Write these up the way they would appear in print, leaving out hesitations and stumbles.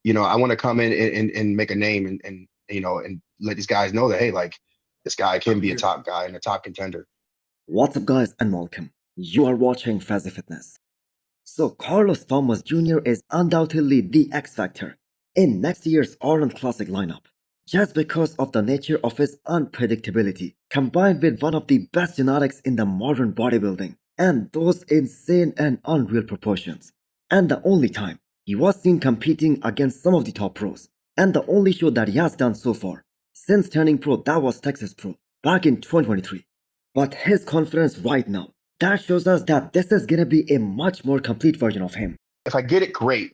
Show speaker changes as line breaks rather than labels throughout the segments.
I want to come in and make a name and let these guys know that, hey, like this guy can be a top guy and a top contender.
What's up, guys, and welcome. You are watching Fazi Fitness. So, Carlos Thomas Jr. is undoubtedly the X Factor in next year's Arnold Classic lineup, just because of the nature of his unpredictability, combined with one of the best genetics in the modern bodybuilding, and those insane and unreal proportions. And the only time he was seen competing against some of the top pros, and the only show that he has done so far since turning pro, that was Texas Pro back in 2023. But his confidence right now, that shows us that this is gonna be a much more complete version of him.
If I get it, great.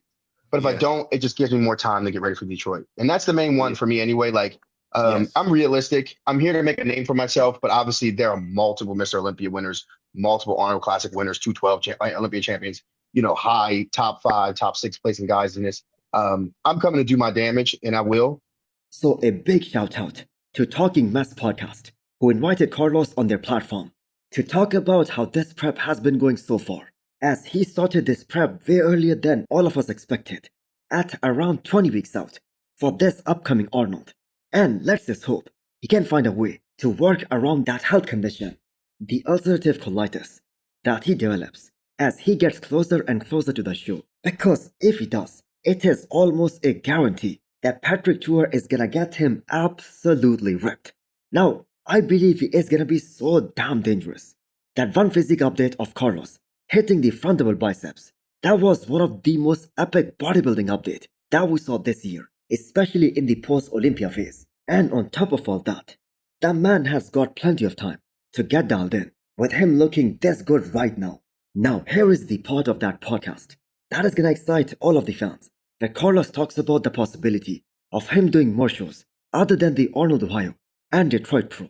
But if I don't, it just gives me more time to get ready for Detroit. And that's the main one for me anyway. Like, I'm realistic. I'm here to make a name for myself, but obviously there are multiple Mr. Olympia winners, multiple Arnold Classic winners, 212 Olympia champions, high top 5, top 6 placing guys in this. I'm coming to do my damage, and I will.
So a big shout out to Talking Mess Podcast, who invited Carlos on their platform to talk about how this prep has been going so far, as he started this prep way earlier than all of us expected, at around 20 weeks out, for this upcoming Arnold. And let's just hope he can find a way to work around that health condition, the ulcerative colitis, that he develops as he gets closer and closer to the show. Because if he does, it is almost a guarantee that Patrick Tour is gonna get him absolutely ripped. Now, I believe he is gonna be so damn dangerous. That one physique update of Carlos hitting the front double biceps, that was one of the most epic bodybuilding updates that we saw this year, especially in the post-Olympia phase. And on top of all that, the man has got plenty of time to get dialed in, with him looking this good right now. Now, here is the part of that podcast that is gonna excite all of the fans, where Carlos talks about the possibility of him doing more shows other than the Arnold, Ohio and Detroit Pro.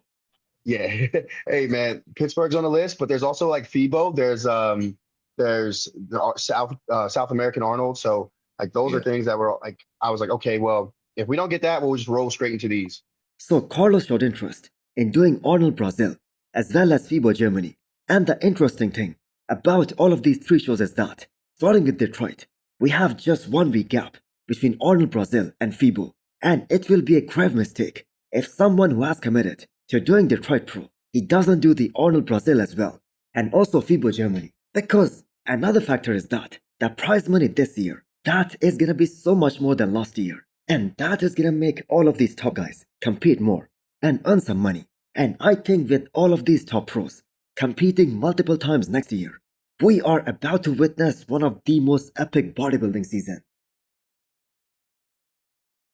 Yeah. Hey man, Pittsburgh's on the list, but there's also like FIBO. There's the South American Arnold. So like those are things that were like I was like, okay, well, if we don't get that, we'll just roll straight into these.
So Carlos showed interest in doing Arnold Brazil as well as FIBO Germany. And the interesting thing about all of these 3 shows is that, starting with Detroit, we have just 1 week gap between Arnold Brazil and FIBO. And it will be a grave mistake if someone who has committed to doing Detroit Pro, he doesn't do the Arnold Brazil as well, and also FIBO Germany. Because another factor is that the prize money this year, that is gonna be so much more than last year. And that is gonna make all of these top guys compete more and earn some money. And I think with all of these top pros competing multiple times next year, we are about to witness one of the most epic bodybuilding seasons.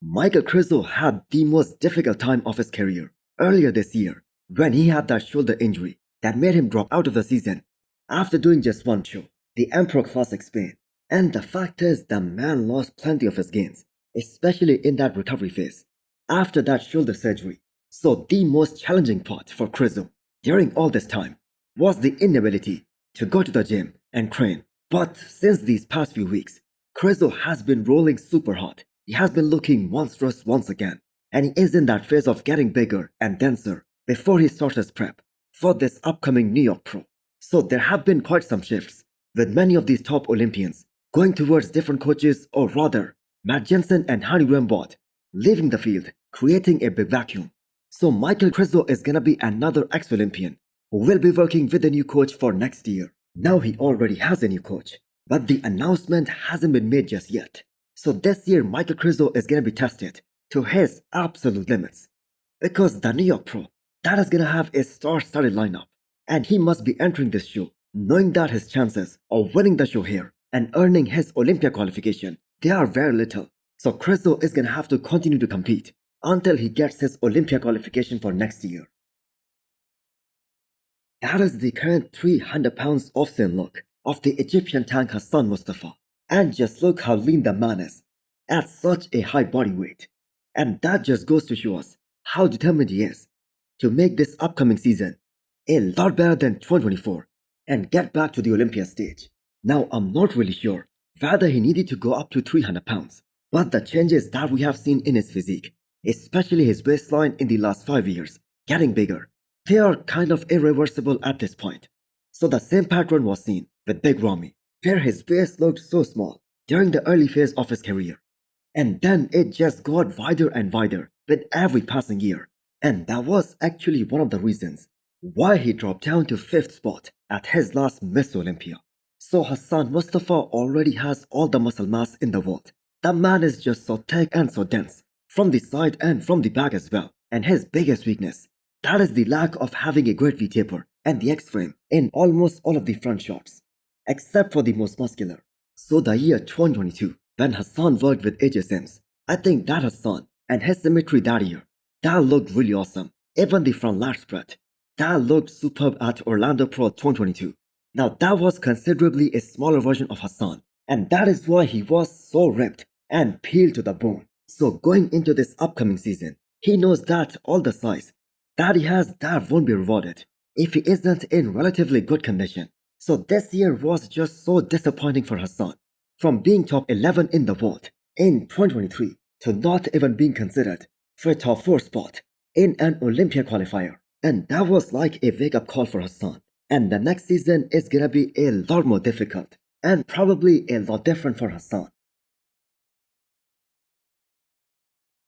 Michael Krizo had the most difficult time of his career earlier this year when he had that shoulder injury that made him drop out of the season after doing just 1 show, the Emperor Classic Spain. And the fact is, the man lost plenty of his gains, especially in that recovery phase after that shoulder surgery. So the most challenging part for Krizo during all this time was the inability to go to the gym and train. But since these past few weeks, Krizo has been rolling super hot. He has been looking monstrous once again, and he is in that phase of getting bigger and denser before he starts his prep for this upcoming New York Pro. So there have been quite some shifts, with many of these top Olympians going towards different coaches, or rather, Matt Jensen and Hani Rembot leaving the field, creating a big vacuum. So Michael Krizo is gonna be another ex-Olympian who will be working with a new coach for next year. Now he already has a new coach, but the announcement hasn't been made just yet. So this year, Michael Krizo is going to be tested to his absolute limits. Because the New York Pro, that is going to have a star-studded lineup. And he must be entering this show knowing that his chances of winning the show here and earning his Olympia qualification, they are very little. So Krizo is going to have to continue to compete until he gets his Olympia qualification for next year. That is the current 300 pounds off-season look of the Egyptian tank Hassan Mustafa. And just look how lean the man is at such a high body weight. And that just goes to show us how determined he is to make this upcoming season a lot better than 2024 and get back to the Olympia stage. Now, I'm not really sure whether he needed to go up to 300 pounds, but the changes that we have seen in his physique, especially his waistline in the last 5 years, getting bigger, they are kind of irreversible at this point. So the same pattern was seen with Big Ramy, where his waist looked so small during the early phase of his career. And then it just got wider and wider with every passing year. And that was actually one of the reasons why he dropped down to 5th spot at his last Miss Olympia. So Hassan Mustafa already has all the muscle mass in the world. The man is just so thick and so dense, from the side and from the back as well. And his biggest weakness, that is the lack of having a great V-taper and the X-frame in almost all of the front shots, except for the most muscular. So the year 2022, when Hassan worked with AJ Sims, I think that Hassan and his symmetry that year, that looked really awesome. Even the front lat spread, that looked superb at Orlando Pro 2022. Now that was considerably a smaller version of Hassan, and that is why he was so ripped and peeled to the bone. So going into this upcoming season, he knows that all the size that he has, that won't be rewarded if he isn't in relatively good condition. So this year was just so disappointing for Hassan. From being top 11 in the world in 2023 to not even being considered for a top 4 spot in an Olympia qualifier. And that was like a wake-up call for Hassan. And the next season is gonna be a lot more difficult and probably a lot different for Hassan.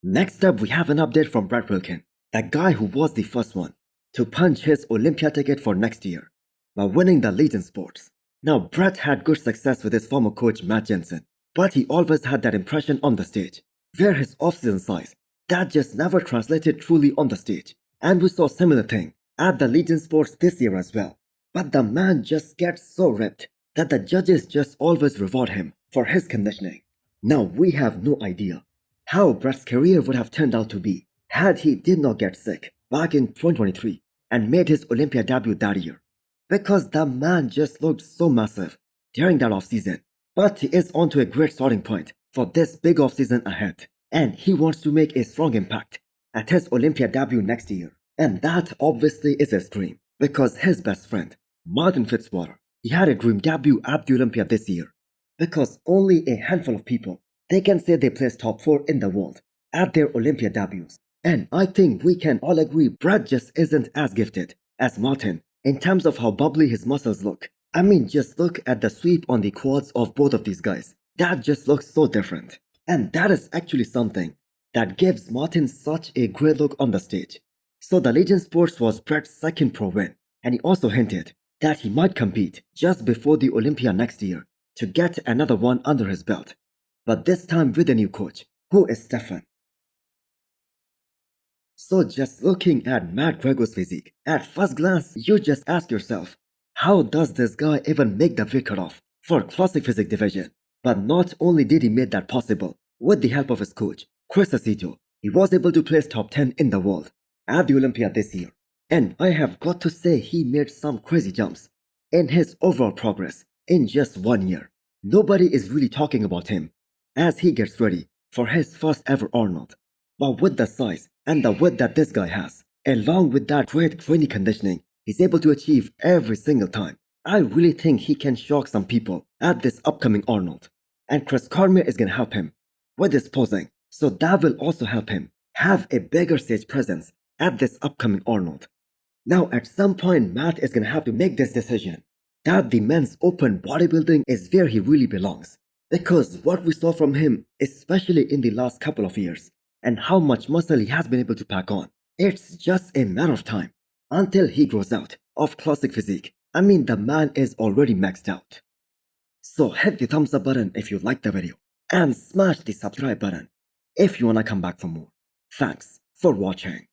Next up, we have an update from Brett Wilkin, the guy who was the first one to punch his Olympia ticket for next year by winning the Legion Sports. Now, Brett had good success with his former coach Matt Jensen, but he always had that impression on the stage, where his off-season size, that just never translated truly on the stage. And we saw a similar thing at the Legion Sports this year as well. But the man just gets so ripped that the judges just always reward him for his conditioning. Now, we have no idea how Brett's career would have turned out to be had he did not get sick back in 2023 and made his Olympia debut that year. Because the man just looked so massive during that offseason. But he is on to a great starting point for this big offseason ahead. And he wants to make a strong impact at his Olympia debut next year. And that obviously is his dream, because his best friend, Martin-Fitzwater, he had a dream debut at the Olympia this year. Because only a handful of people, they can say they placed top 4 in the world at their Olympia debuts. And I think we can all agree Brett just isn't as gifted as Martin in terms of how bubbly his muscles look. I mean, just look at the sweep on the quads of both of these guys. That just looks so different. And that is actually something that gives Martin such a great look on the stage. So the Legion Sports was Brett's second pro win, and he also hinted that he might compete just before the Olympia next year to get another one under his belt. But this time with a new coach, who is Stefan. So just looking at Matt Greggo's physique, at first glance you just ask yourself, how does this guy even make the weight cutoff for classic physique division? But not only did he make that possible, with the help of his coach, Krizo, he was able to place top 10 in the world at the Olympia this year. And I have got to say he made some crazy jumps in his overall progress in just 1 year. Nobody is really talking about him as he gets ready for his first ever Arnold. But with the size and the width that this guy has, along with that great training conditioning he's able to achieve every single time, I really think he can shock some people at this upcoming Arnold. And Chris Cormier is gonna help him with his posing, so that will also help him have a bigger stage presence at this upcoming Arnold. Now at some point Matt is gonna have to make this decision that the men's open bodybuilding is where he really belongs. Because what we saw from him, especially in the last couple of years, and how much muscle he has been able to pack on, it's just a matter of time until he grows out of classic physique. I mean, the man is already maxed out. So hit the thumbs up button if you liked the video, and smash the subscribe button if you wanna come back for more. Thanks for watching.